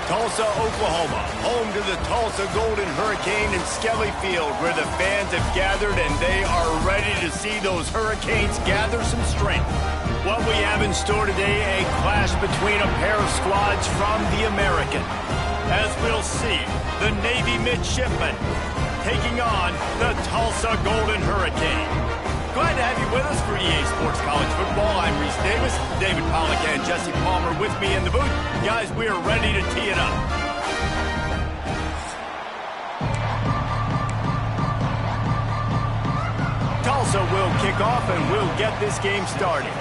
Tulsa, Oklahoma, home to the Tulsa Golden Hurricane in Skelly Field, where the fans have gathered and they are ready to see those Hurricanes gather some strength. What we have in store today, a clash between a pair of squads from the American. As we'll see, the Navy midshipmen taking on the Tulsa Golden Hurricane. Glad to have you with us for EA Sports College Football. I'm Reese Davis, David Pollack and Jesse Palmer with me in the booth. Guys, we are ready to tee it up. Tulsa will kick off and we'll get this game started.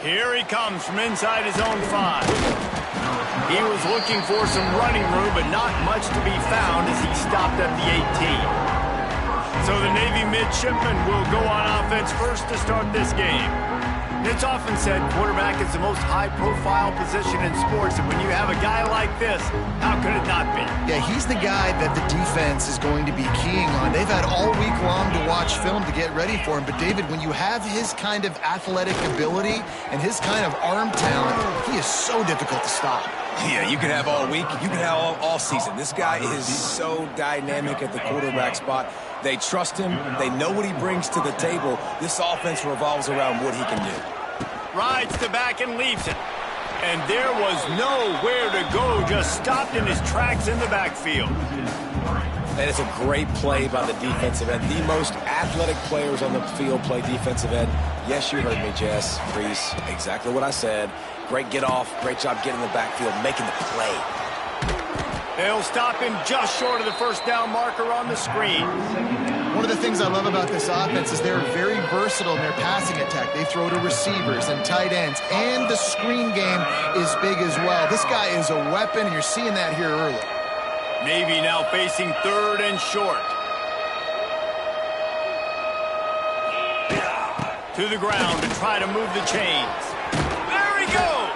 Here he comes from inside his own 5. He was looking for some running room, but not much to be found as he stopped at the 18. So the Navy midshipmen will go on offense first to start this game. It's often said quarterback is the most high-profile position in sports, and when you have a guy like this, how could it not be? Yeah, he's the guy that the defense is going to be keying on. They've had all week long to watch film to get ready for him, but David, when you have his kind of athletic ability and his kind of arm talent, he is so difficult to stop. Yeah, you can have all week, you can have all season. This guy is so dynamic at the quarterback spot. They trust him. They know what he brings to the table. This offense revolves around what he can do. Rides to back and leaves it. And there was nowhere to go, just stopped in his tracks in the backfield. And it's a great play by the defensive end. The most athletic players on the field play defensive end. Yes, you heard me, Jess, Reese. Exactly what I said. Great get off. Great job getting in the backfield, making the play. They'll stop him just short of the first down marker on the screen. One of the things I love about this offense is they're very versatile in their passing attack. They throw to receivers and tight ends, and the screen game is big as well. This guy is a weapon, and you're seeing that here early. Navy now facing third and short. To the ground to try to move the chains. There he goes!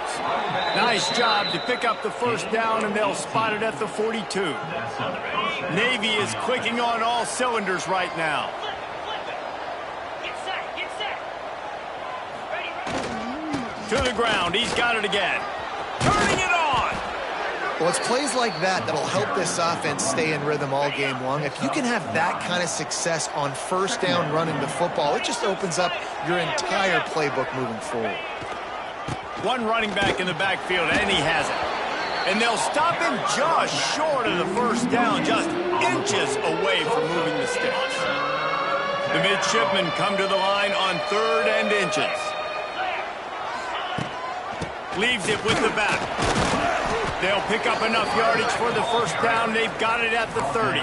Nice job to pick up the first down, and they'll spot it at the 42. Navy is clicking on all cylinders right now. To the ground, he's got it again. Turning it on! Well, it's plays like that that'll help this offense stay in rhythm all game long. If you can have that kind of success on first down running the football, it just opens up your entire playbook moving forward. One running back in the backfield, and he has it. And they'll stop him just short of the first down, just inches away from moving the sticks. The midshipmen come to the line on third and inches. Leaves it with the back. They'll pick up enough yardage for the first down. They've got it at the 30.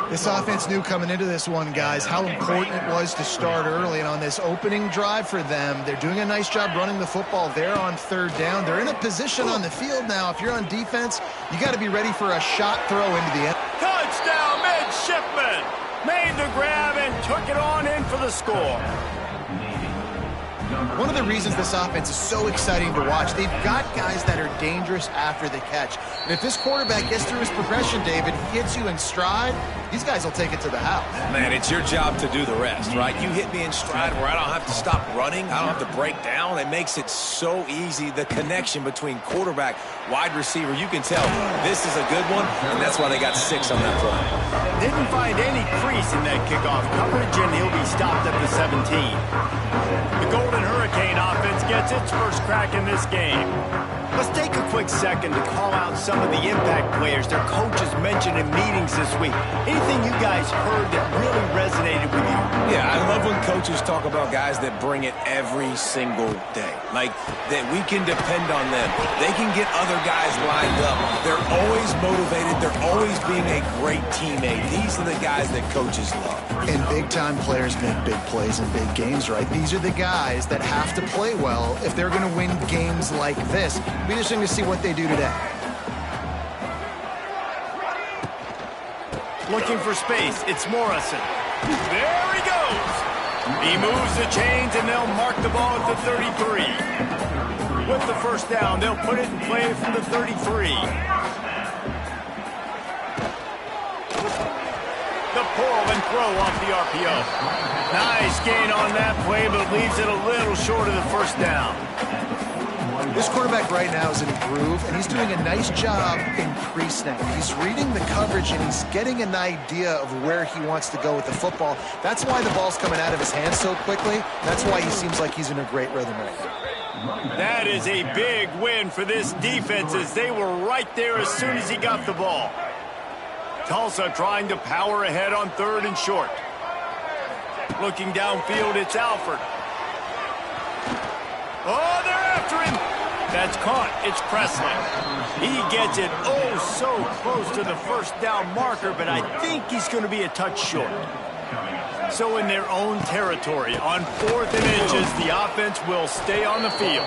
This offense knew coming into this one, guys, how important it was to start early. And on this opening drive for them, they're doing a nice job running the football there on third down. They're in a position on the field now. If you're on defense, you got to be ready for a shot throw into the end. Touchdown, midshipmen! Made the grab and took it on in for the score. One of the reasons this offense is so exciting to watch, they've got guys that are dangerous after the catch. And if this quarterback gets through his progression, David, he hits you in stride, these guys will take it to the house. Man, it's your job to do the rest, right? You hit me in stride where I don't have to stop running. I don't have to break down. It makes it so easy, the connection between quarterback, wide receiver. You can tell this is a good one, and that's why they got 6 on that play. Didn't find any crease in that kickoff coverage, and he'll be stopped at the 17. The Golden Hurricane offense gets its first crack in this game. Let's take a quick second to call out some of the impact players their coaches mentioned in meetings this week. Anything you guys heard that really resonated with you? Yeah, I love when coaches talk about guys that bring it every single day. Like, that we can depend on them. They can get other guys lined up. They're always motivated. They're always being a great teammate. These are the guys that coaches love. And big-time players make big plays in big games, right? These are the guys that have to play well if they're going to win games like this. It'll be interesting to see what they do today. Looking for space, it's Morrison. There he goes! He moves the chains, and they'll mark the ball at the 33. With the first down, they'll put it in play from the 33. The pull and throw off the RPO. Nice gain on that play, but leaves it a little short of the first down. This quarterback right now is in a groove, and he's doing a nice job in pre-snap. He's reading the coverage, and he's getting an idea of where he wants to go with the football. That's why the ball's coming out of his hands so quickly. That's why he seems like he's in a great rhythm right now. That is a big win for this defense, as they were right there as soon as he got the ball. Tulsa trying to power ahead on 3rd and short. Looking downfield, it's Alford. Oh, they're after him. That's caught. It's Presley. He gets it oh so close to the first down marker, but I think he's going to be a touch short. So in their own territory, on 4th and inches, the offense will stay on the field.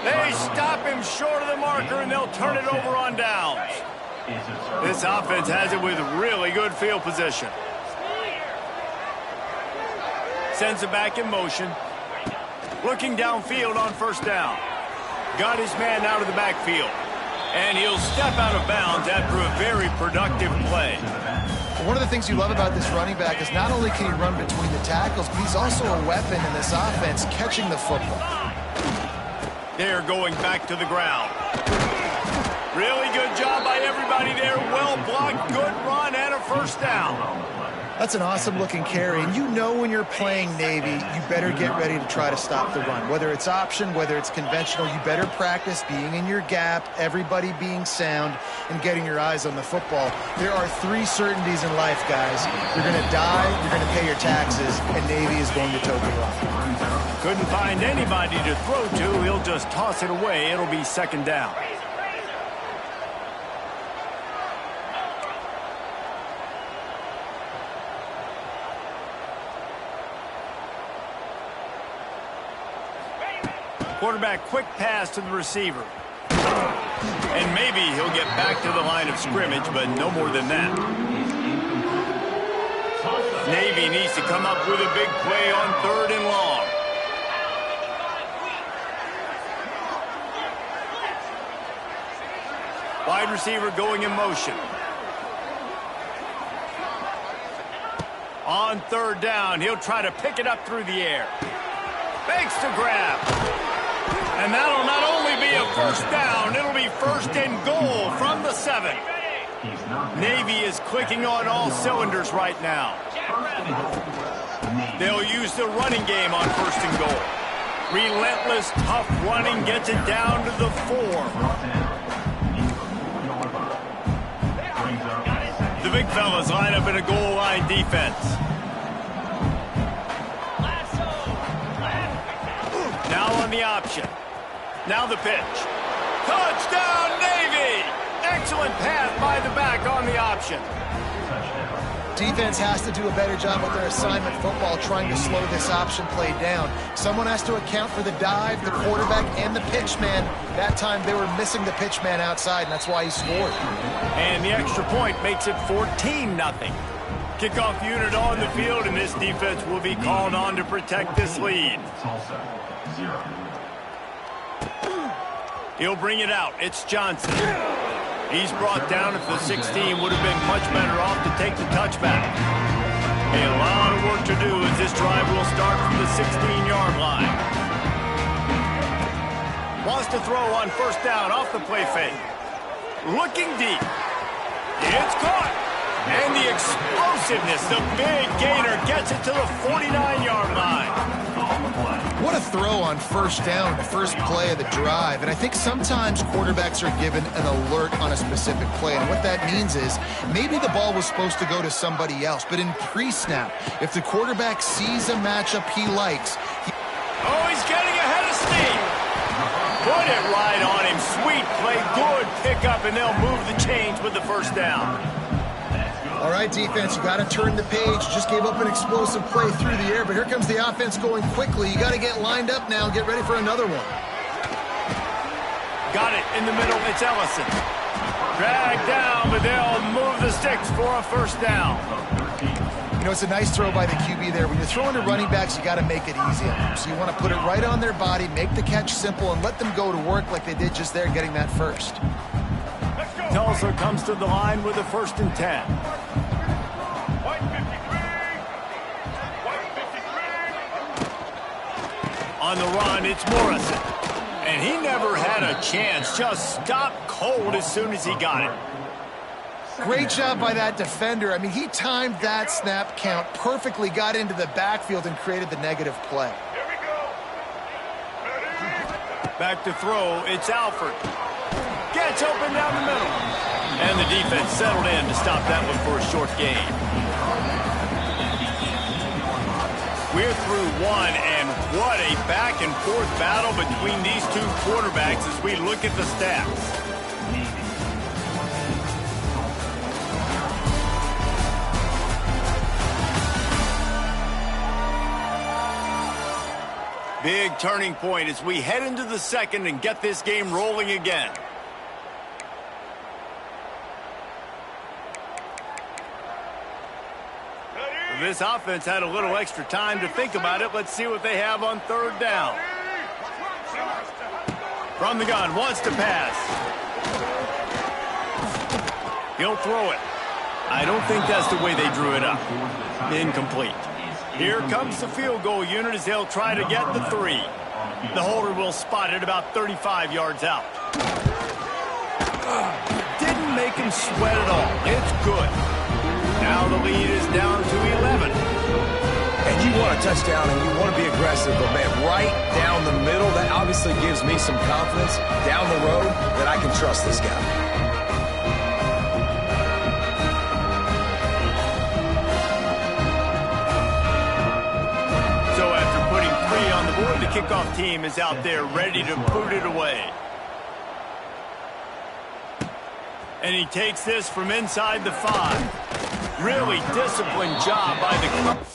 They stop him short of the marker, and they'll turn it over on downs. This offense has it with really good field position. Sends it back in motion. Looking downfield on 1st down. Got his man out of the backfield. And he'll step out of bounds after a very productive play. One of the things you love about this running back is not only can he run between the tackles, but he's also a weapon in this offense catching the football. They're going back to the ground. Really good job by everybody there. Well blocked, good run, and a 1st down. That's an awesome-looking carry, and you know when you're playing Navy, you better get ready to try to stop the run. Whether it's option, whether it's conventional, you better practice being in your gap, everybody being sound, and getting your eyes on the football. There are 3 certainties in life, guys. You're going to die, you're going to pay your taxes, and Navy is going to toe the line. Couldn't find anybody to throw to. He'll just toss it away. It'll be 2nd down. Quarterback quick pass to the receiver. And maybe he'll get back to the line of scrimmage, but no more than that. Navy needs to come up with a big play on 3rd and long. Wide receiver going in motion. On 3rd down, he'll try to pick it up through the air. Fakes to grab. And that'll not only be a 1st down, it'll be 1st and goal from the 7. Navy is clicking on all cylinders right now. They'll use the running game on 1st and goal. Relentless, tough running gets it down to the 4. The big fellas line up in a goal line defense. Now on the option. Now the pitch. Touchdown, Navy! Excellent pass by the back on the option. Defense has to do a better job with their assignment football, trying to slow this option play down. Someone has to account for the dive, the quarterback, and the pitch man. That time they were missing the pitch man outside, and that's why he scored. And the extra point makes it 14-0. Kickoff unit on the field, and this defense will be called on to protect this lead. He'll bring it out. It's Johnson. He's brought down at the 16. Would have been much better off to take the touchback. A lot of work to do as this drive will start from the 16-yard line. Wants to throw on 1st down off the play fake. Looking deep. It's caught. And the explosiveness, the big gainer gets it to the 49-yard line. What a throw on 1st down, the first play of the drive. And I think sometimes quarterbacks are given an alert on a specific play. And what that means is maybe the ball was supposed to go to somebody else. But in pre-snap, if the quarterback sees a matchup he likes... Oh, he's getting ahead of steam. Put it right on him. Sweet play, good pickup, and they'll move the chains with the 1st down. All right, defense, you got to turn the page. Just gave up an explosive play through the air, but here comes the offense going quickly. You got to get lined up now and get ready for another one. Got it in the middle. It's Ellison. Dragged down, but they'll move the sticks for a 1st down. You know, it's a nice throw by the QB there. When you're throwing to running backs, you got to make it easy on them. So you want to put it right on their body, make the catch simple, and let them go to work like they did just there, getting that first. Tulsa comes to the line with a 1st and 10. On the run, it's Morrison. And he never had a chance. Just stopped cold as soon as he got it. Great job by that defender. I mean, he timed that snap count perfectly, got into the backfield, and created the negative play. Back to throw, it's Alford. Gets open down the middle. And the defense settled in to stop that one for a short gain. We're through one, and what a back-and-forth battle between these two quarterbacks as we look at the stats. Big turning point as we head into the second and get this game rolling again. This offense had a little extra time to think about it. Let's see what they have on third down. From the gun, wants to pass. He'll throw it. I don't think that's the way they drew it up. Incomplete. Here comes the field goal unit as they'll try to get the 3. The holder will spot it about 35 yards out. Didn't make him sweat at all. It's good. Now the lead is down to 11. And you want a touchdown and you want to be aggressive, but man, right down the middle, that obviously gives me some confidence down the road that I can trust this guy. The kickoff team is out there ready to put it away. And he takes this from inside the 5. Really disciplined job by the...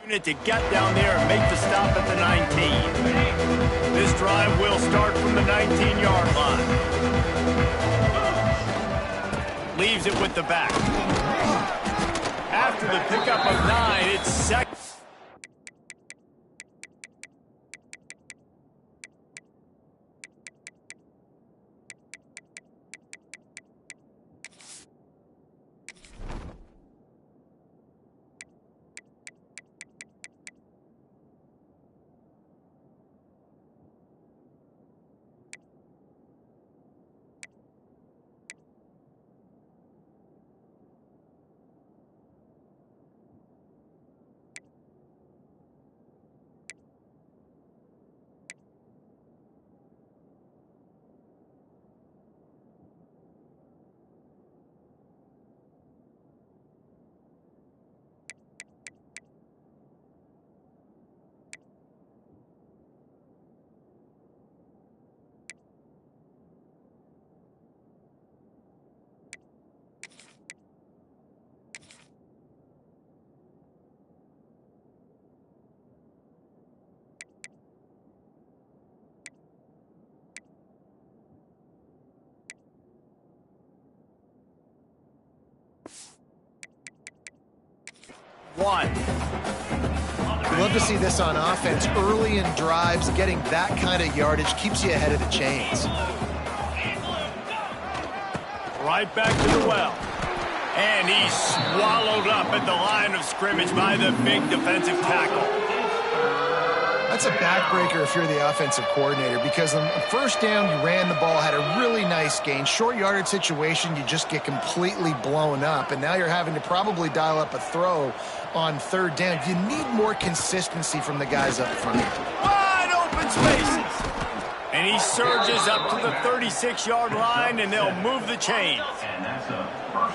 Unit to get down there and make the stop at the 19. This drive will start from the 19-yard line. Leaves it with the back. After the pickup of 9, it's second. One. We love to see this on offense. Early in drives, getting that kind of yardage keeps you ahead of the chains. Right back to the well. And he's swallowed up at the line of scrimmage by the big defensive tackle. That's a backbreaker if you're the offensive coordinator, because on first down, you ran the ball, had a really nice gain. Short yardage situation, you just get completely blown up, and now you're having to probably dial up a throw on third down. You need more consistency from the guys up front. Wide open spaces. And he surges up to the 36-yard line, and they'll move the chains.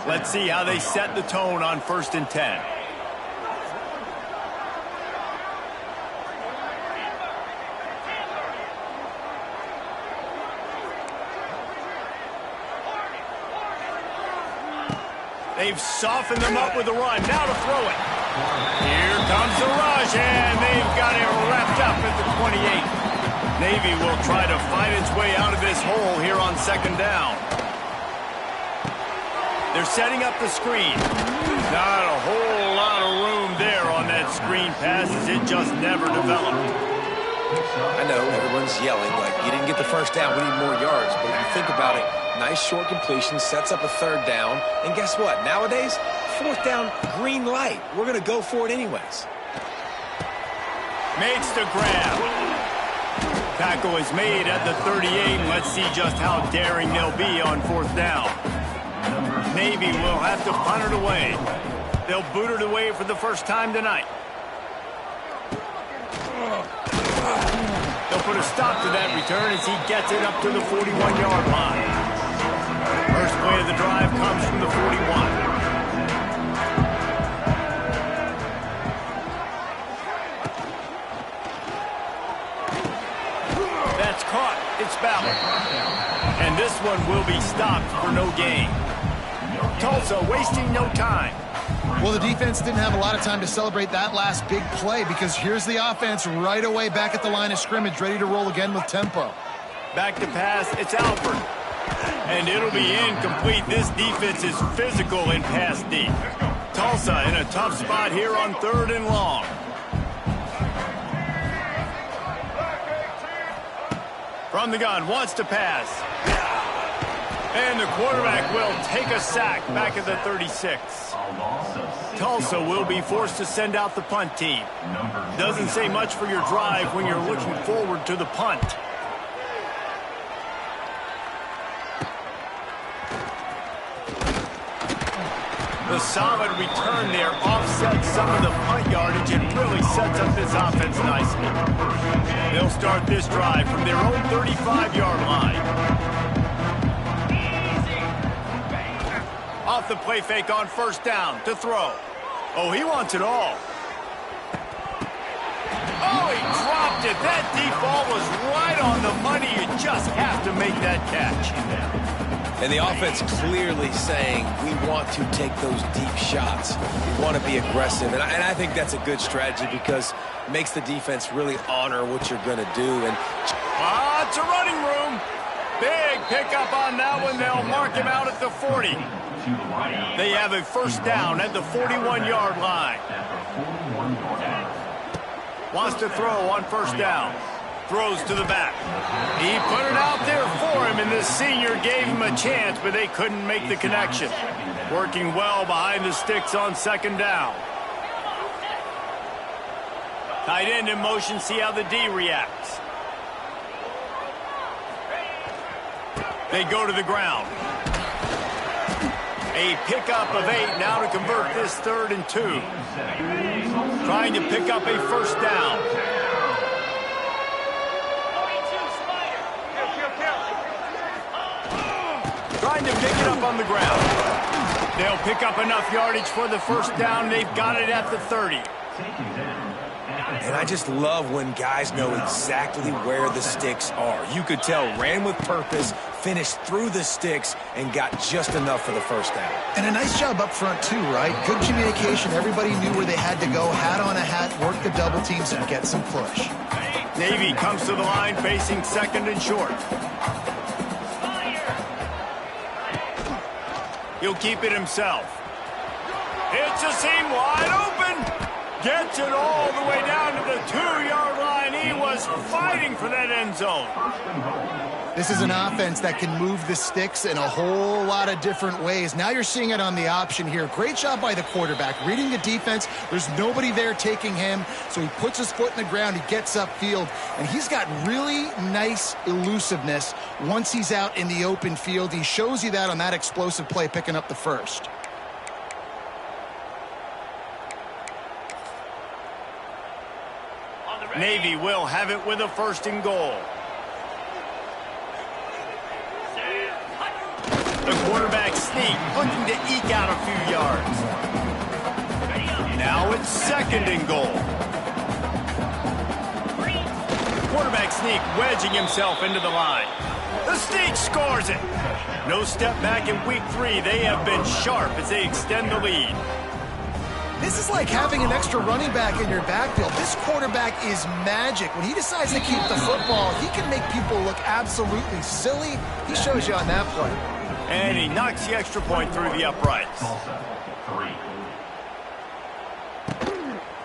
Let's see how they set the tone on 1st and 10. They've softened them up with the run. Now to throw it. Here comes the rush, and they've got it wrapped up at the 28. Navy will try to fight its way out of this hole here on 2nd down. They're setting up the screen. Not a whole lot of room there on that screen pass, as it just never developed. I know everyone's yelling like, you didn't get the first down, we need more yards. But if you think about it, nice short completion, sets up a 3rd down. And guess what? Nowadays, 4th down, green light. We're going to go for it anyways. Makes the grab. Tackle is made at the 38. Let's see just how daring they'll be on 4th down. Navy will have to punt it away. They'll boot it away for the first time tonight. They'll put a stop to that return as he gets it up to the 41-yard line. First play of the drive comes from the 41. That's caught. It's Ballard. And this one will be stopped for no gain. Tulsa wasting no time. Well, the defense didn't have a lot of time to celebrate that last big play, because here's the offense right away back at the line of scrimmage, ready to roll again with tempo. Back to pass, it's Alford. And it'll be incomplete. This defense is physical in pass deep. Tulsa in a tough spot here on 3rd and long. From the gun, wants to pass. And the quarterback will take a sack back at the 36. Tulsa will be forced to send out the punt team. Doesn't say much for your drive when you're looking forward to the punt. The solid return there offsets some of the punt yardage and really sets up this offense nicely. They'll start this drive from their own 35-yard line. Off the play fake on 1st down to throw. Oh, he wants it all. Oh, he dropped it. That deep ball was right on the money. You just have to make that catch. And the offense clearly saying we want to take those deep shots. We want to be aggressive. And I think that's a good strategy because it makes the defense really honor what you're going to do. And it's a running room. Big pickup on that one. They'll mark him out at the 40. They have a first down at the 41-yard line. Wants to throw on first down. Throws to the back. He put it out there for him, and the senior gave him a chance, but they couldn't make the connection. Working well behind the sticks on second down. Tight end in motion, see how the D reacts. They go to the ground. A pickup of 8 now to convert this 3rd and 2. Trying to pick up a first down. Trying to pick it up on the ground. They'll pick up enough yardage for the first down. They've got it at the 30. And I just love when guys know exactly where the sticks are. You could tell, ran with purpose, finished through the sticks, and got just enough for the first down. And a nice job up front, too, right? Good communication. Everybody knew where they had to go. Hat on a hat, work the double teams, and get some push. Navy comes to the line facing 2nd and short. He'll keep it himself. Hits a seam wide open. Gets it all the way down to the 2-yard line. He was fighting for that end zone. This is an offense that can move the sticks in a whole lot of different ways. Now you're seeing it on the option here. Great job by the quarterback. Reading the defense. There's nobody there taking him. So he puts his foot in the ground. He gets upfield. And he's got really nice elusiveness once he's out in the open field. He shows you that on that explosive play, picking up the first. Navy will have it with a 1st and goal. The quarterback sneak, looking to eke out a few yards. Now it's 2nd and goal. The quarterback sneak wedging himself into the line. The sneak scores it. No step back in week 3. They have been sharp as they extend the lead. This is like having an extra running back in your backfield. This quarterback is magic. When he decides to keep the football, he can make people look absolutely silly. He shows you on that play. And he knocks the extra point through the uprights.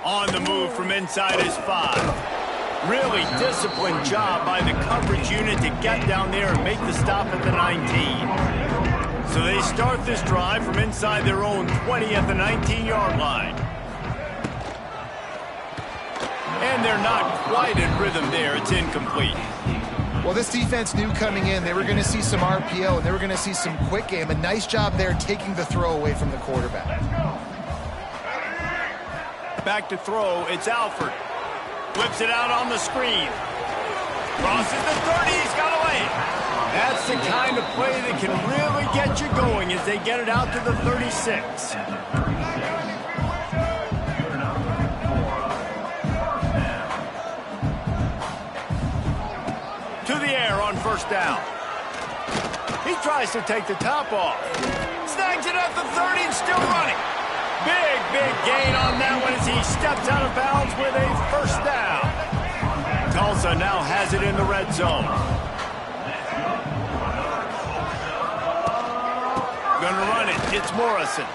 On the move from inside his 5. Really disciplined job by the coverage unit to get down there and make the stop at the 19. So they start this drive from inside their own 20 at the 19-yard line. And they're not quite in rhythm there. It's incomplete. Well, this defense knew coming in they were going to see some RPO and they were going to see some quick game. A nice job there taking the throw away from the quarterback. Back to throw. It's Alford. Flips it out on the screen. Crosses the 30. He's got away. That's the kind of play that can really get you going as they get it out to the 36. To the air on first down. He tries to take the top off. Snags it at the 30 and still running. Big gain on that one as he steps out of bounds with a first down. Tulsa now has it in the red zone. Going to run it. It's Morrison.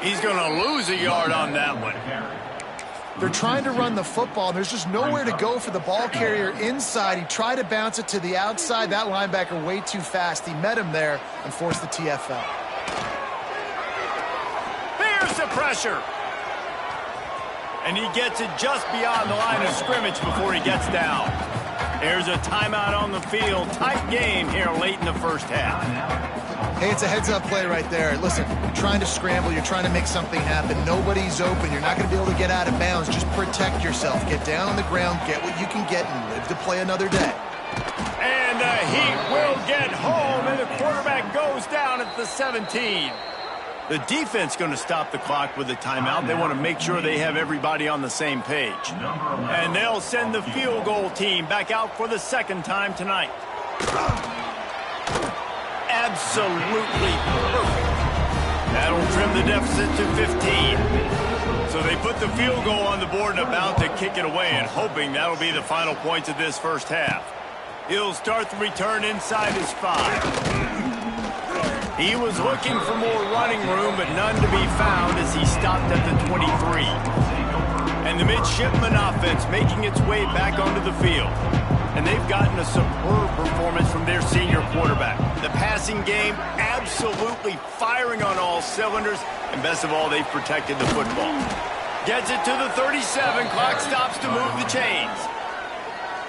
He's going to lose a yard on that one. They're trying to run the football. There's just nowhere to go for the ball carrier inside. He tried to bounce it to the outside. That linebacker way too fast. He met him there and forced the TFL. Here's the pressure. And he gets it just beyond the line of scrimmage before he gets down. There's a timeout on the field. Tight game here late in the first half. Hey, it's a heads-up play right there. Listen, you're trying to scramble. You're trying to make something happen. Nobody's open. You're not going to be able to get out of bounds. Just protect yourself. Get down on the ground, get what you can get, and live to play another day. And the Heat will get home, and the quarterback goes down at the 17. The defense going to stop the clock with a timeout. They want to make sure they have everybody on the same page. And they'll send the field goal team back out for the second time tonight. As absolutely perfect. That'll trim the deficit to 15. So they put the field goal on the board and about to kick it away, and hoping that'll be the final points of this first half. He'll start the return inside his 5. He was looking for more running room, but none to be found as he stopped at the 23. And the midshipman offense making its way back onto the field. And they've gotten a superb performance from their senior quarterback. The passing game absolutely firing on all cylinders, and best of all, they've protected the football. Gets it to the 37, clock stops to move the chains.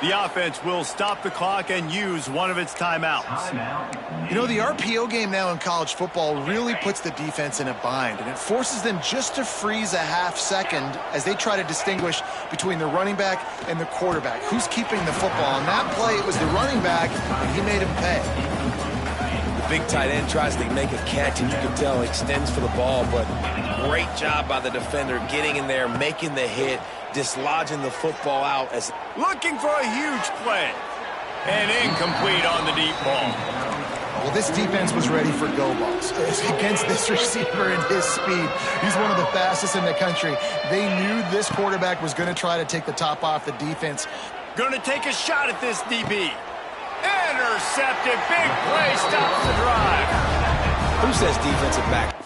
The offense will stop the clock and use one of its timeouts. You know, the RPO game now in college football really puts the defense in a bind, and it forces them just to freeze a half second as they try to distinguish between the running back and the quarterback. Who's keeping the football? On that play, it was the running back, and he made him pay. The big tight end tries to make a catch, and you can tell extends for the ball, but great job by the defender getting in there, making the hit, dislodging the football out. As looking for a huge play. And incomplete on the deep ball. Well, this defense was ready for go balls against this receiver and his speed. He's one of the fastest in the country. They knew this quarterback was going to try to take the top off the defense. Going to take a shot at this DB. Intercepted. Big play stops the drive. Who says defensive back?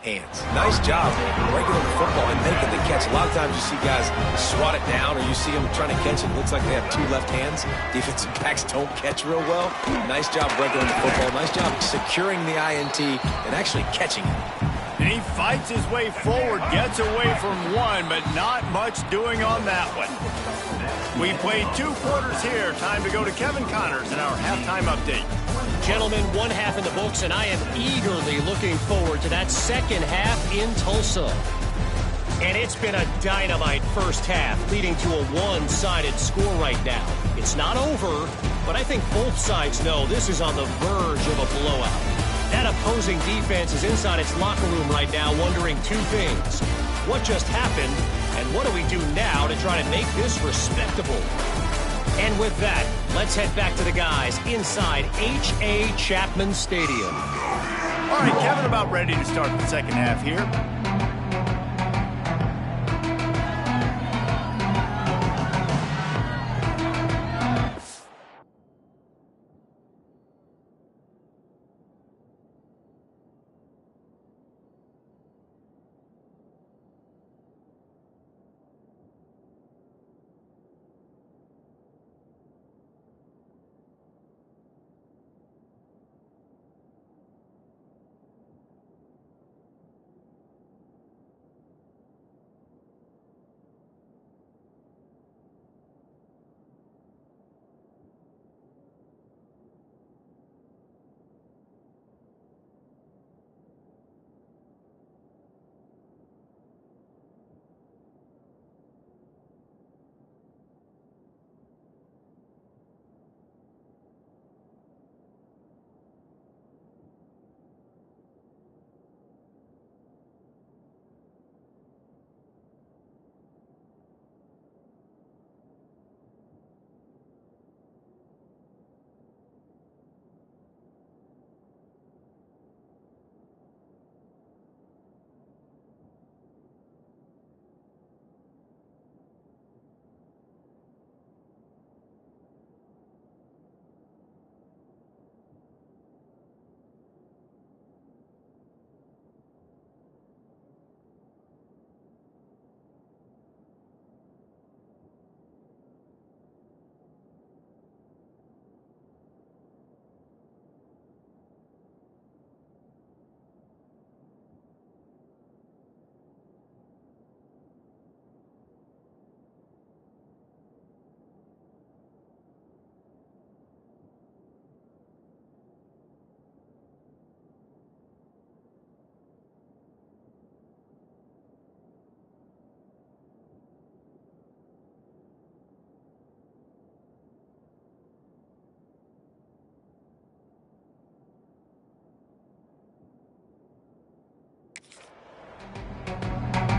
Hands. Nice job breaking on the football and making the catch. A lot of times you see guys swat it down, or you see them trying to catch it. It looks like they have 2 left hands. Defensive backs don't catch real well. Nice job breaking on the football. Nice job securing the INT and actually catching it. And he fights his way forward, gets away from one, but not much doing on that one. We played 2 quarters here. Time to go to Kevin Connors in our halftime update. Gentlemen, 1 half in the books, and I am eagerly looking forward to that second half in Tulsa. And it's been a dynamite first half, leading to a one-sided score right now. It's not over, but I think both sides know this is on the verge of a blowout. That opposing defense is inside its locker room right now wondering 2 things. What just happened, and what do we do now to try to make this respectable? And with that, let's head back to the guys inside H.A. Chapman Stadium. All right, Kevin, about ready to start the second half here.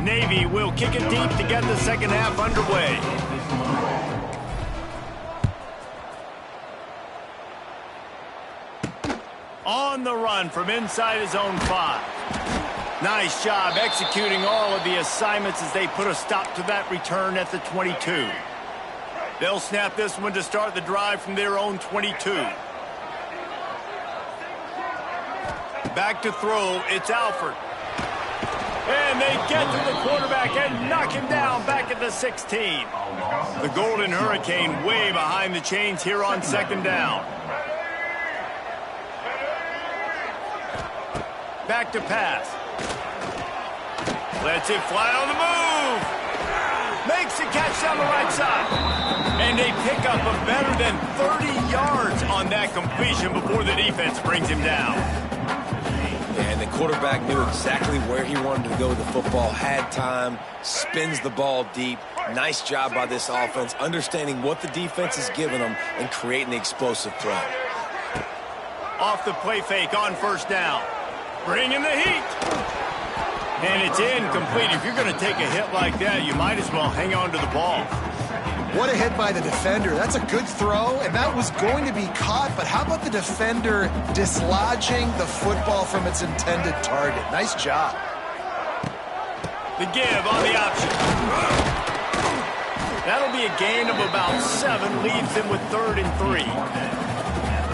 Navy will kick it deep to get the second half underway. On the run from inside his own 5. Nice job executing all of the assignments as they put a stop to that return at the 22. They'll snap this one to start the drive from their own 22. Back to throw, it's Alford. And they get to the quarterback and knock him down back at the 16. The Golden Hurricane way behind the chains here on second down. Back to pass. Lets it fly on the move. Makes the catch down the right side. And a pickup of better than 30 yards on that completion before the defense brings him down. And the quarterback knew exactly where he wanted to go with the football, had time, spins the ball deep. Nice job by this offense, understanding what the defense is giving them and creating the explosive throw. Off the play fake on first down. Bringing the heat. And it's incomplete. If you're going to take a hit like that, you might as well hang on to the ball. What a hit by the defender. That's a good throw, and that was going to be caught, but how about the defender dislodging the football from its intended target? Nice job. The give on the option. That'll be a gain of about 7, leaves him with 3rd and 3.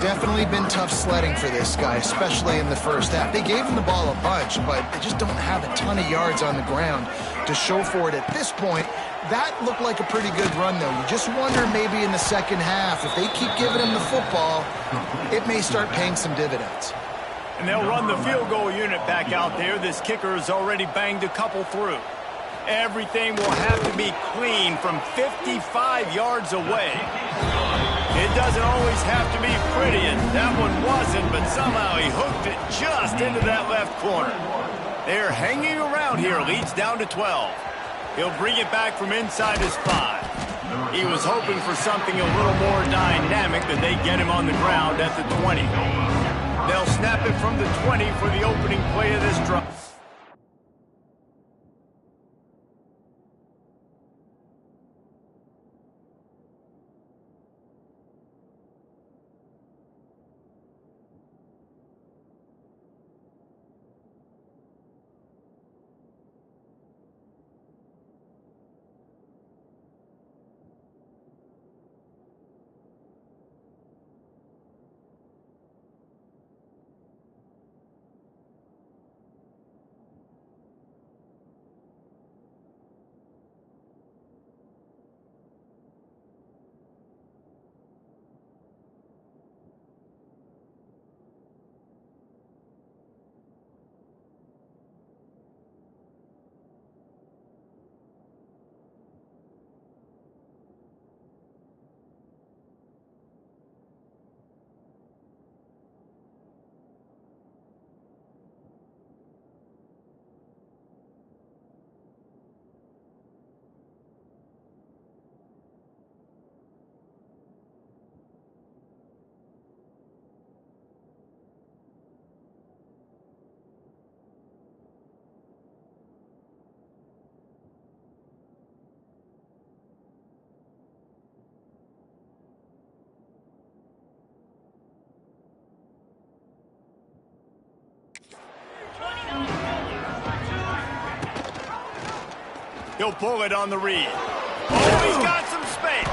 Definitely been tough sledding for this guy, especially in the first half. They gave him the ball a bunch, but they just don't have a ton of yards on the ground to show for it at this point. That looked like a pretty good run, though. You just wonder maybe in the second half, if they keep giving him the football, it may start paying some dividends. And they'll run the field goal unit back out there. This kicker has already banged a couple through. Everything will have to be clean from 55 yards away. It doesn't always have to be pretty, and that one wasn't, but somehow he hooked it just into that left corner. They're hanging around here. Leads down to 12. He'll bring it back from inside his 5. He was hoping for something a little more dynamic, but they get him on the ground at the 20. They'll snap it from the 20 for the opening play of this drive. He'll pull it on the read. Oh, he's got some space.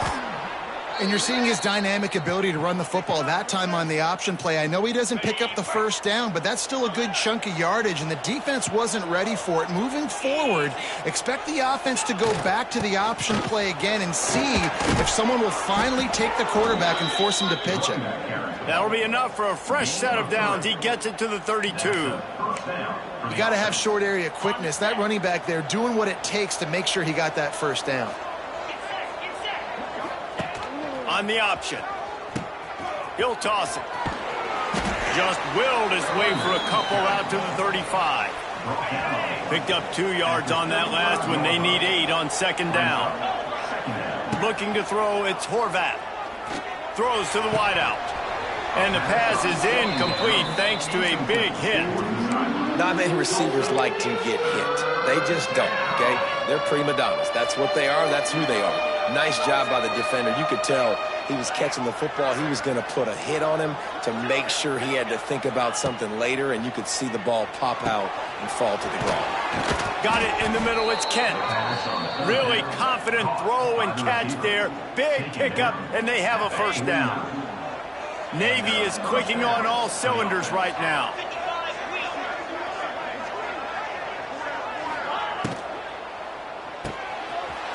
And you're seeing his dynamic ability to run the football, that time on the option play. I know he doesn't pick up the first down, but that's still a good chunk of yardage, and the defense wasn't ready for it. Moving forward, expect the offense to go back to the option play again and see if someone will finally take the quarterback and force him to pitch it. That'll be enough for a fresh set of downs. He gets it to the 32. You got to have short area quickness. That running back there doing what it takes to make sure he got that first down. On the option. He'll toss it. Just willed his way for a couple out to the 35. Picked up 2 yards on that last one. They need 8 on second down. Looking to throw, it's Horvath. Throws to the wideout. And the pass is incomplete thanks to a big hit. Not many receivers like to get hit. They just don't, okay? They're prima donnas. That's what they are. That's who they are. Nice job by the defender. You could tell he was catching the football. He was going to put a hit on him to make sure he had to think about something later, and you could see the ball pop out and fall to the ground. Got it in the middle. It's Kent. Really confident throw and catch there. Big pickup, and they have a first down. Navy is clicking on all cylinders right now.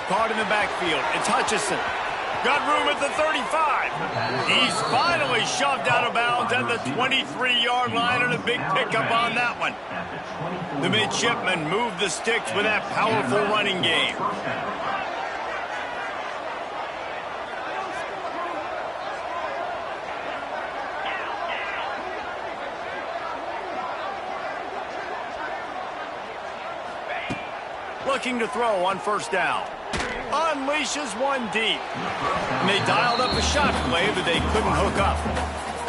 Caught in the backfield. It's Hutchison. Got room at the 35. He's finally shoved out of bounds at the 23-yard line, and a big pickup on that one. The midshipmen moved the sticks with that powerful running game. Looking to throw on first down. Unleashes one deep. And they dialed up a shot play, but they couldn't hook up.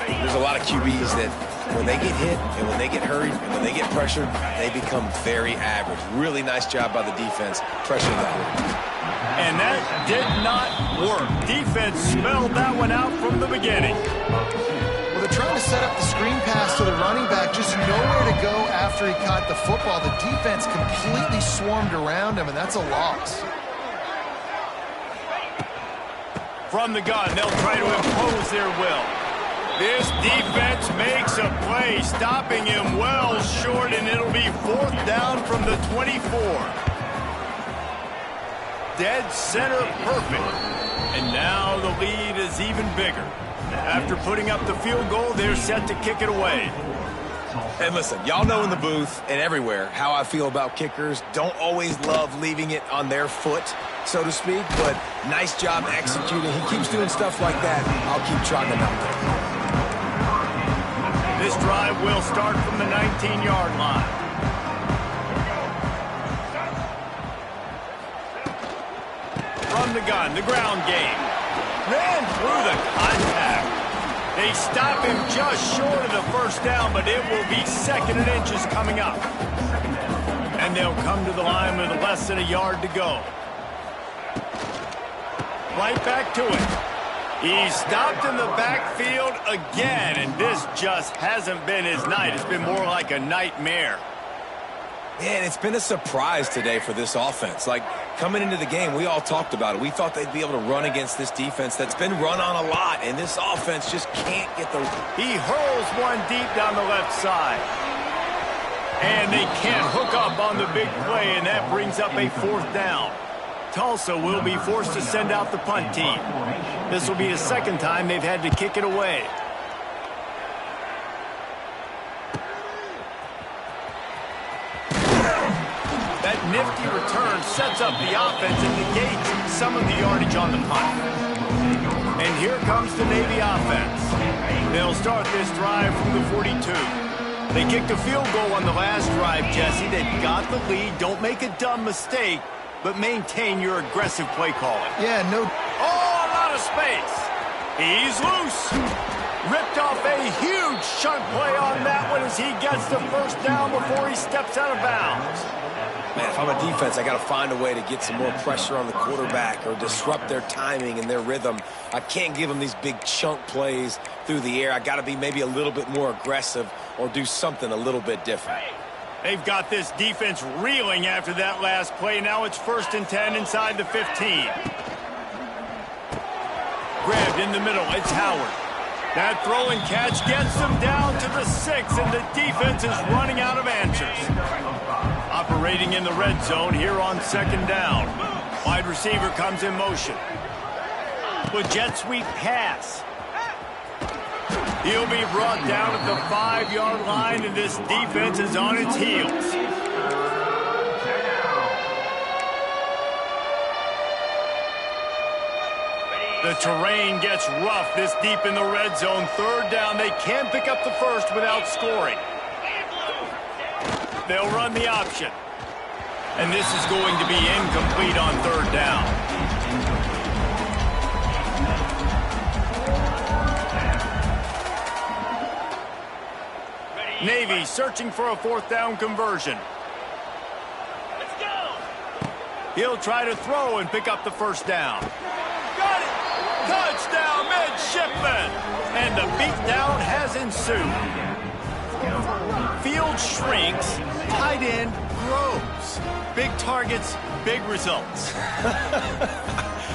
There's a lot of QBs that when they get hit and when they get hurried and when they get pressured, they become very average. Really nice job by the defense pressuring the quarterback. And that did not work. Defense smelled that one out from the beginning. Well, they're trying to set up the screen pass to the running back, just nowhere to go after he caught the football. The defense completely swarmed around him, and that's a loss. From the gun, they'll try to impose their will. This defense makes a play, stopping him well short, and it'll be fourth down from the 24. Dead center perfect. And now the lead is even bigger. After putting up the field goal, they're set to kick it away. And listen, y'all know in the booth and everywhere how I feel about kickers. Don't always love leaving it on their foot, so to speak, but nice job executing. He keeps doing stuff like that. I'll keep trying him out there. This drive will start from the 19-yard line. From the gun, the ground game. Ran through the contact. They stop him just short of the first down, but it will be second and inches coming up. And they'll come to the line with less than a yard to go. Right back to it. He's stopped in the backfield again, and this just hasn't been his night. It's been more like a nightmare. Man, it's been a surprise today for this offense. Like, coming into the game, we all talked about it. We thought they'd be able to run against this defense that's been run on a lot, and this offense just can't get the... He hurls one deep down the left side. And they can't hook up on the big play, and that brings up a fourth down. Tulsa will be forced to send out the punt team. This will be the second time they've had to kick it away. That nifty return sets up the offense and negates some of the yardage on the punt. And here comes the Navy offense. They'll start this drive from the 42. They kicked a field goal on the last drive, Jesse. They've got the lead. Don't make a dumb mistake, but maintain your aggressive play calling. Yeah, no... Oh, a lot of space. He's loose. Ripped off a huge chunk play on that one as he gets the first down before he steps out of bounds. Man, if I'm a defense, I got to find a way to get some more pressure on the quarterback or disrupt their timing and their rhythm. I can't give them these big chunk plays through the air. I got to be maybe a little bit more aggressive or do something a little bit different. They've got this defense reeling after that last play. Now it's 1st and 10 inside the 15. Grabbed in the middle. It's Howard. That throw and catch gets them down to the 6, and the defense is running out of answers. Operating in the red zone here on 2nd down. Wide receiver comes in motion. With jet sweep pass. He'll be brought down at the 5-yard line, and this defense is on its heels. The terrain gets rough this deep in the red zone. 3rd down. They can't pick up the first without scoring. They'll run the option. And this is going to be incomplete on 3rd down. Navy searching for a 4th down conversion. He'll try to throw and pick up the first down. Got it! Touchdown, midshipman! And the beatdown has ensued. Field shrinks, tight end grows. Big targets, big results.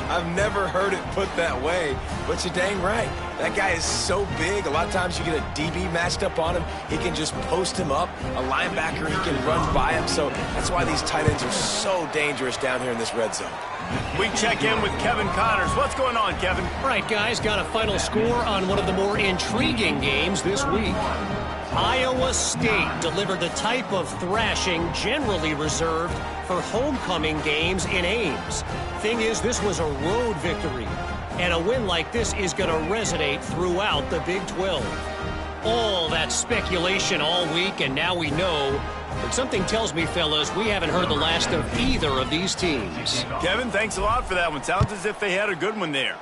I've never heard it put that way, but you're dang right. That guy is so big, a lot of times you get a DB matched up on him. He can just post him up. A linebacker, he can run by him. So that's why these tight ends are so dangerous down here in this red zone. We check in with Kevin Connors. What's going on, Kevin? All right, guys, got a final score on one of the more intriguing games this week. Iowa State delivered the type of thrashing generally reserved for homecoming games in Ames. Thing is, this was a road victory, and a win like this is going to resonate throughout the Big 12. All that speculation all week, and now we know. But something tells me, fellas, we haven't heard the last of either of these teams. Kevin, thanks a lot for that one. Sounds as if they had a good one there.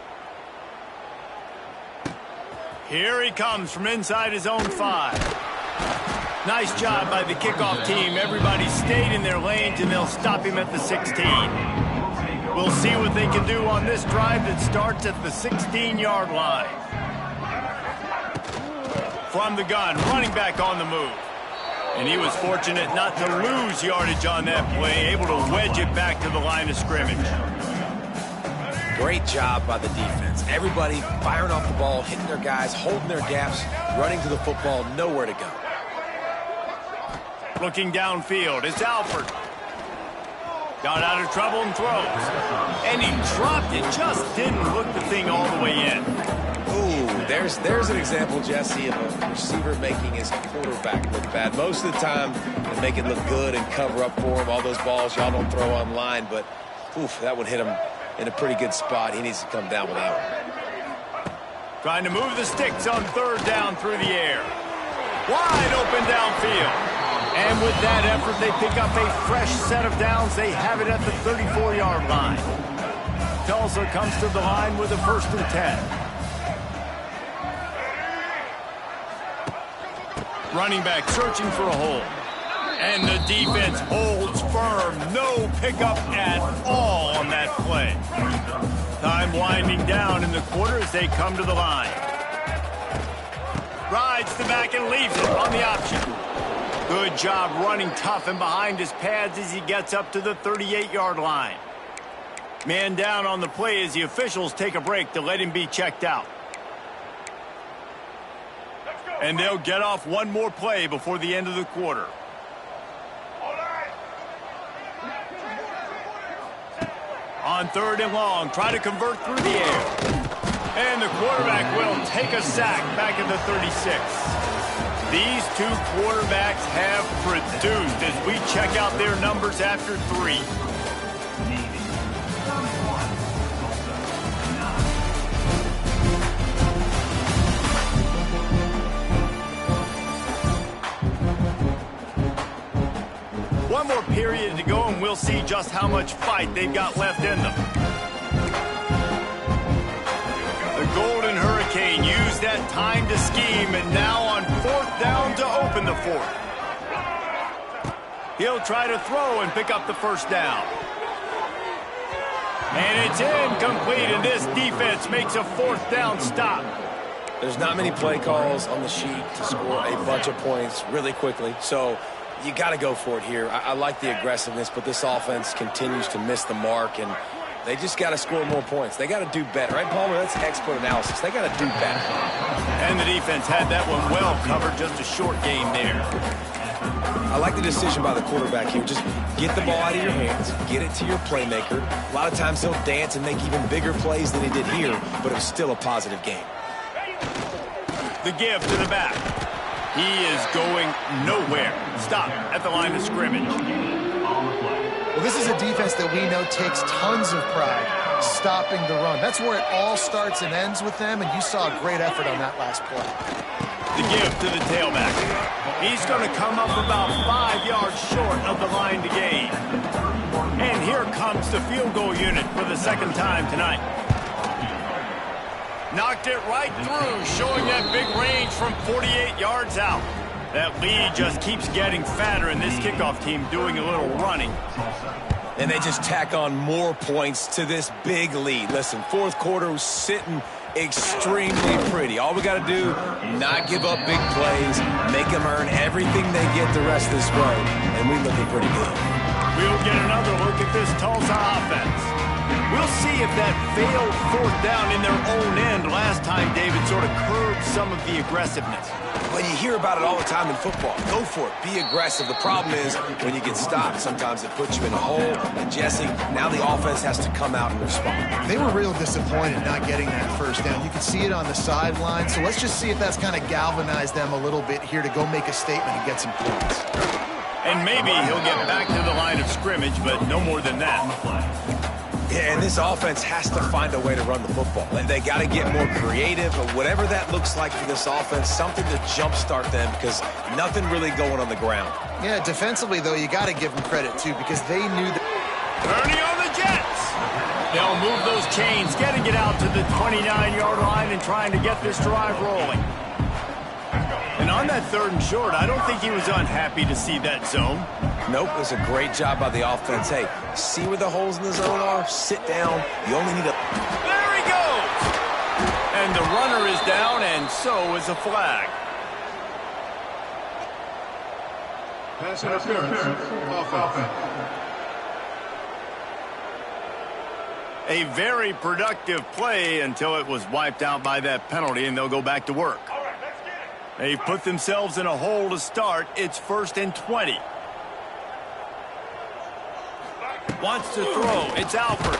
Here he comes from inside his own 5. Nice job by the kickoff team. Everybody stayed in their lanes, and they'll stop him at the 16. We'll see what they can do on this drive that starts at the 16-yard line. From the gun, running back on the move. And he was fortunate not to lose yardage on that play, able to wedge it back to the line of scrimmage. Great job by the defense. Everybody firing off the ball, hitting their guys, holding their gaps, running to the football, nowhere to go. Looking downfield, it's Alford. Got out of trouble and throws. And he dropped it, just didn't hook the thing all the way in. Ooh, there's an example, Jesse, of a receiver making his quarterback look bad. Most of the time, they make it look good and cover up for him. All those balls y'all don't throw online, but oof, that would hit him in a pretty good spot. He needs to come down with that one. Trying to move the sticks on third down through the air. Wide open downfield. And with that effort, they pick up a fresh set of downs. They have it at the 34-yard line. Tulsa comes to the line with a 1st and 10. Running back searching for a hole. And the defense holds firm. No pickup at all on that play. Time winding down in the quarter as they come to the line. Rides the back and leaves it on the option. Good job running tough and behind his pads as he gets up to the 38-yard line. Man down on the play as the officials take a break to let him be checked out. And they'll get off one more play before the end of the quarter. On 3rd and long, try to convert through the air. And the quarterback will take a sack back at the 36. These two quarterbacks have produced as we check out their numbers after 3. One more period to go, and we'll see just how much fight they've got left in them. The Golden Hurricane used that time to scheme, and now on 4th down to open the 4th. He'll try to throw and pick up the first down. And it's incomplete, and this defense makes a 4th down stop. There's not many play calls on the sheet to score a bunch of points really quickly, so you got to go for it here. I like the aggressiveness, but this offense continues to miss the mark, and they just got to score more points. They got to do better. Right, Palmer? That's expert analysis. They got to do better. And the defense had that one well covered. Just a short game there. I like the decision by the quarterback here. Just get the ball out of your hands, get it to your playmaker. A lot of times he'll dance and make even bigger plays than he did here, but it was still a positive game. The give to the back. He is going nowhere. Stop at the line of scrimmage. Well, this is a defense that we know takes tons of pride stopping the run. That's where it all starts and ends with them, and you saw a great effort on that last play. The give to the tailback. He's going to come up about 5 yards short of the line to gain. And here comes the field goal unit for the 2nd time tonight. Knocked it right through, showing that big range from 48 yards out. That lead just keeps getting fatter, and this kickoff team doing a little running. And they just tack on more points to this big lead. Listen, fourth quarter was sitting extremely pretty. All we got to do, not give up big plays, make them earn everything they get the rest of this way, and we're looking pretty good. We'll get another look at this Tulsa offense. We'll see if that failed fourth down in their own end last time, David, sort of curbed some of the aggressiveness. Well, you hear about it all the time in football. Go for it. Be aggressive. The problem is when you get stopped, sometimes it puts you in a hole. And, Jesse, now the offense has to come out and respond. They were real disappointed not getting that first down. You could see it on the sideline. So let's just see if that's kind of galvanized them a little bit here to go make a statement and get some points. And maybe he'll get back to the line of scrimmage, but no more than that. Yeah, and this offense has to find a way to run the football. They got to get more creative, or whatever that looks like for this offense, something to jumpstart them because nothing really going on the ground. Yeah, defensively, though, you got to give them credit, too, because they knew that. Turning on the Jets. They'll move those chains, getting it out to the 29-yard line and trying to get this drive rolling. And on that 3rd and short, I don't think he was unhappy to see that zone. Nope, it was a great job by the offense. Hey, see where the holes in the zone are? Sit down. You only need a... There he goes! And the runner is down, and so is a flag. Pass interference. Offense. A very productive play until it was wiped out by that penalty, and they'll go back to work. They've put themselves in a hole to start. It's 1st and 20. Wants to throw. It's Alford.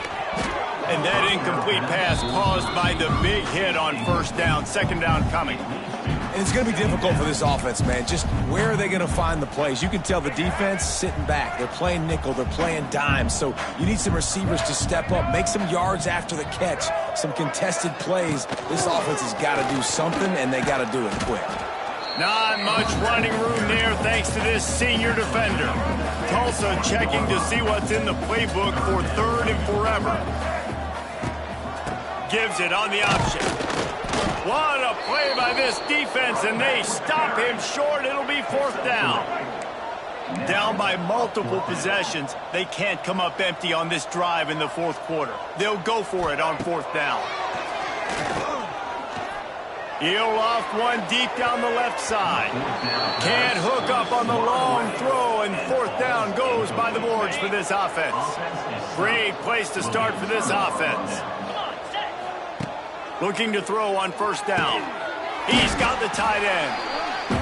And that incomplete pass caused by the big hit on 1st down. 2nd down coming. And it's going to be difficult for this offense, man. Just where are they going to find the plays? You can tell the defense sitting back. They're playing nickel. They're playing dime. So you need some receivers to step up, make some yards after the catch, some contested plays. This offense has got to do something, and they got to do it quick. Not much running room there thanks to this senior defender. Tulsa checking to see what's in the playbook for 3rd and forever. Gives it on the option. What a play by this defense, and they stop him short. It'll be 4th down. Down by multiple possessions. They can't come up empty on this drive in the 4th quarter. They'll go for it on 4th down. He'll off one deep down the left side. Can't hook up on the long throw, and 4th down goes by the boards for this offense. Great place to start for this offense. Looking to throw on 1st down. He's got the tight end.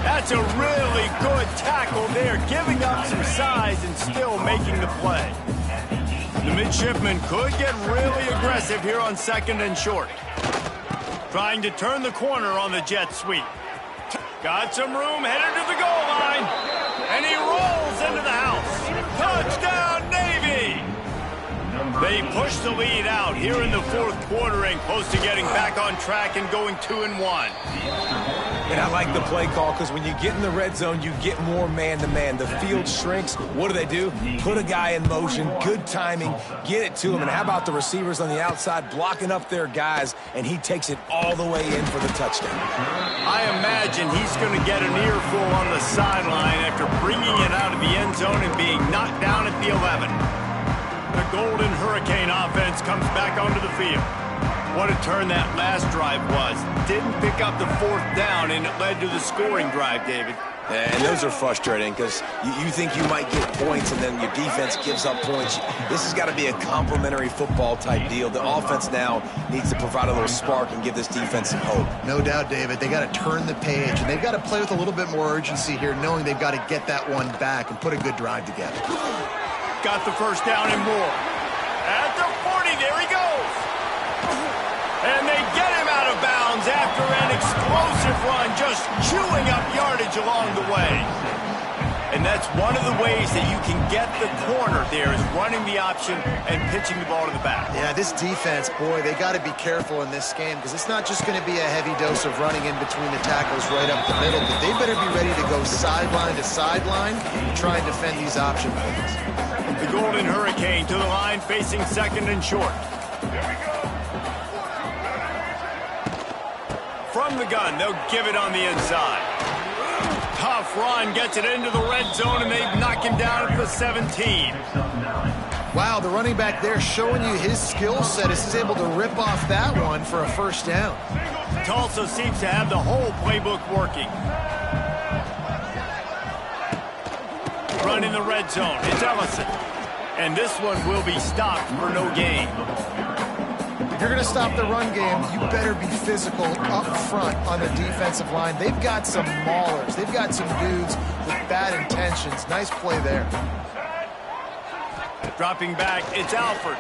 That's a really good tackle there, giving up some size and still making the play. The midshipman could get really aggressive here on 2nd and short. Trying to turn the corner on the jet sweep. Got some room, headed to the goal line. And he rolls into the house. Touchdown, Navy! They push the lead out here in the 4th quarter and close to getting back on track and going 2-1. And I like the play call because when you get in the red zone, you get more man-to-man. The field shrinks. What do? Put a guy in motion, good timing, get it to him. And how about the receivers on the outside blocking up their guys, and he takes it all the way in for the touchdown. I imagine he's going to get an earful on the sideline after bringing it out of the end zone and being knocked down at the 11. The Golden Hurricane offense comes back onto the field. What a turn that last drive was. Didn't pick up the 4th down, and it led to the scoring drive, David. And those are frustrating because you think you might get points, and then your defense gives up points. This has got to be a complementary football type deal. The offense now needs to provide a little spark and give this defense some hope. No doubt, David. They got to turn the page, and they've got to play with a little bit more urgency here, knowing they've got to get that one back and put a good drive together. Got the 1st down and more. At the 40, there he goes. And they get him out of bounds after an explosive run, just chewing up yardage along the way. And that's one of the ways that you can get the corner there is running the option and pitching the ball to the back. Yeah, this defense, boy, they got to be careful in this game because it's not just going to be a heavy dose of running in between the tackles right up the middle, but they better be ready to go sideline to sideline and try and defend these option plays. The Golden Hurricane to the line, facing 2nd and short. From the gun, they'll give it on the inside. Tough run, gets it into the red zone, and they knock him down at the 17. Wow, the running back there showing you his skill set as he's able to rip off that one for a first down. Tulsa seems to have the whole playbook working. Run in the red zone. It's Ellison. And this one will be stopped for no gain. If you're going to stop the run game, you better be physical up front on the defensive line. They've got some maulers. They've got some dudes with bad intentions. Nice play there. Dropping back, it's Alford.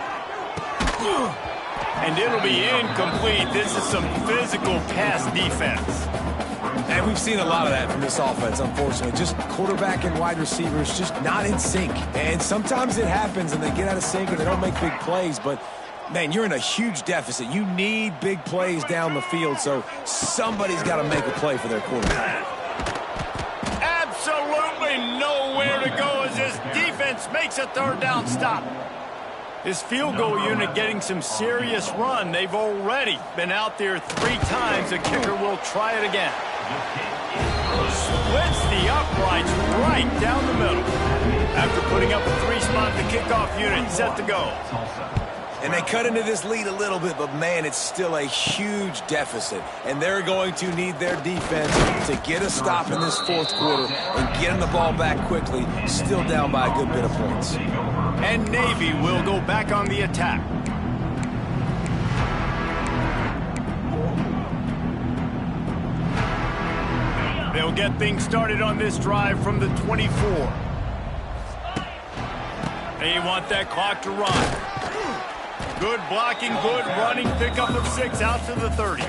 And it'll be incomplete. This is some physical pass defense. And we've seen a lot of that from this offense, unfortunately. Just quarterback and wide receivers just not in sync. And sometimes it happens and they get out of sync and they don't make big plays. But, man, you're in a huge deficit. You need big plays down the field, so somebody's got to make a play for their quarterback. Absolutely nowhere to go as this defense makes a third down stop. This field goal unit getting some serious run. They've already been out there 3 times. The kicker will try it again. Splits the uprights right down the middle. After putting up a 3-spot, the kickoff unit set to go. And they cut into this lead a little bit, but, man, it's still a huge deficit. And they're going to need their defense to get a stop in this fourth quarter and getting the ball back quickly, still down by a good bit of points. And Navy will go back on the attack. They'll get things started on this drive from the 24. They want that clock to run. Good blocking, good running, pickup of 6 out to the 30.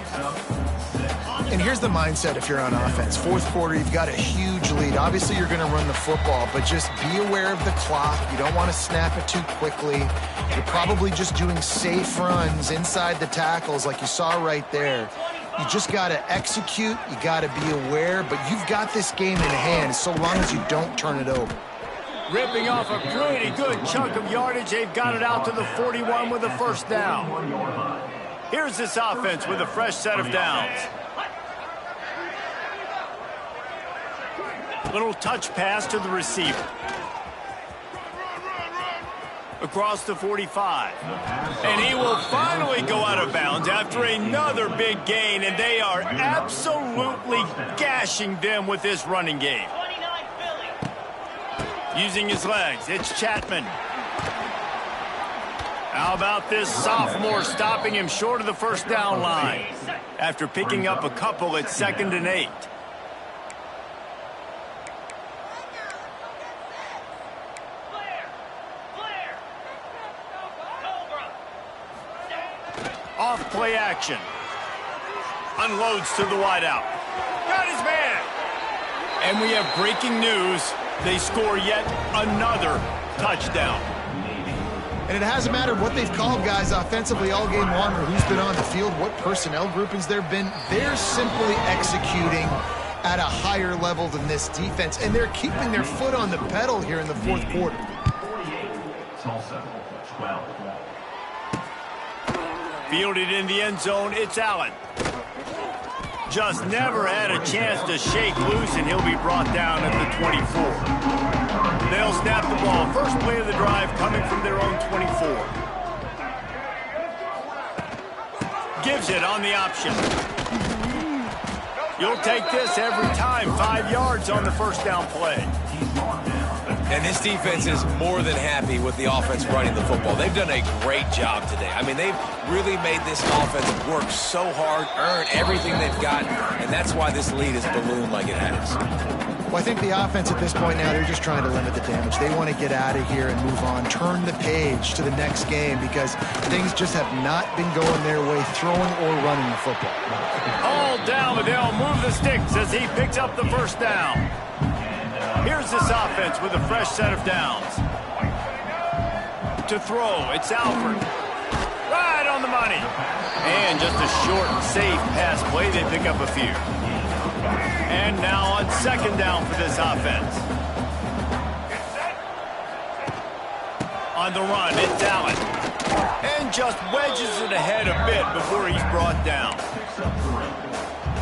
And here's the mindset if you're on offense. Fourth quarter, you've got a huge lead. Obviously, you're going to run the football, but just be aware of the clock. You don't want to snap it too quickly. You're probably just doing safe runs inside the tackles like you saw right there. You just got to execute. You got to be aware, but you've got this game in hand so long as you don't turn it over. Ripping off a pretty good chunk of yardage. They've got it out to the 41 with a first down. Here's this offense with a fresh set of downs. Little touch pass to the receiver. Across the 45. And he will finally go out of bounds after another big gain, and they are absolutely gashing them with this running game. Using his legs, it's Chapman. How about this sophomore stopping him short of the first down line after picking up a couple at 2nd and 8. Off play action. Unloads to the wideout. Got his man. And we have breaking news. They score yet another touchdown. And it hasn't mattered what they've called guys offensively all game long or who's been on the field, what personnel groupings there have been. They're simply executing at a higher level than this defense, and they're keeping their foot on the pedal here in the fourth quarter. 48, Tulsa, 12. Fielded in the end zone, it's Allen. Just never had a chance to shake loose, and he'll be brought down at the 24. They'll snap the ball. First play of the drive coming from their own 24. Gives it on the option. You'll take this every time. 5 yards on the first down play. And this defense is more than happy with the offense running the football. They've done a great job today. I mean, they've really made this offense work so hard, earn everything they've got, and that's why this lead is ballooned like it has. Well, I think the offense at this point now, they're just trying to limit the damage. They want to get out of here and move on, turn the page to the next game because things just have not been going their way, throwing or running the football. All down, but they'll move the sticks as he picks up the first down. Here's this offense with a fresh set of downs. To throw, it's Alford. Right on the money. And just a short, safe pass play. They pick up a few. And now on second down for this offense. On the run, it's Allen. And just wedges it ahead a bit before he's brought down.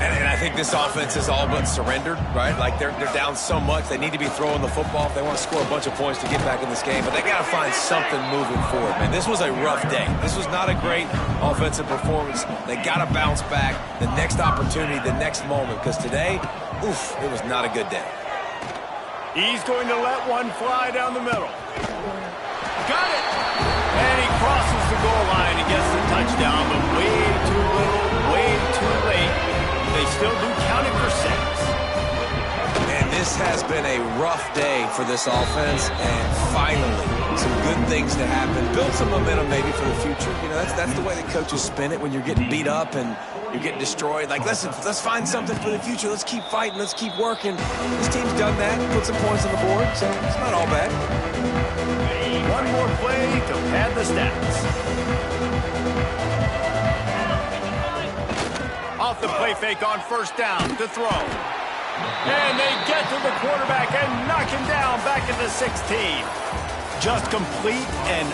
And I think this offense is all but surrendered, right? Like they're down so much. They need to be throwing the football if they want to score a bunch of points to get back in this game. But they got to find something moving forward, man. This was a rough day. This was not a great offensive performance. They got to bounce back the next opportunity, the next moment. Because today, oof, it was not a good day. He's going to let one fly down the middle. Got it! And he crosses the goal line and gets the touchdown, but way too little, way too late. They still do count it for 6. And this has been a rough day for this offense, and finally, some good things to happen. Build some momentum maybe for the future. You know, that's the way the coaches spin it when you're getting beat up and you're getting destroyed. Like, listen, let's find something for the future. Let's keep fighting. Let's keep working. This team's done that. Put some points on the board, so it's not all bad. One more play to pad the stats. Off the play fake on first down to throw. And they get to the quarterback and knock him down back at the 16. Just complete and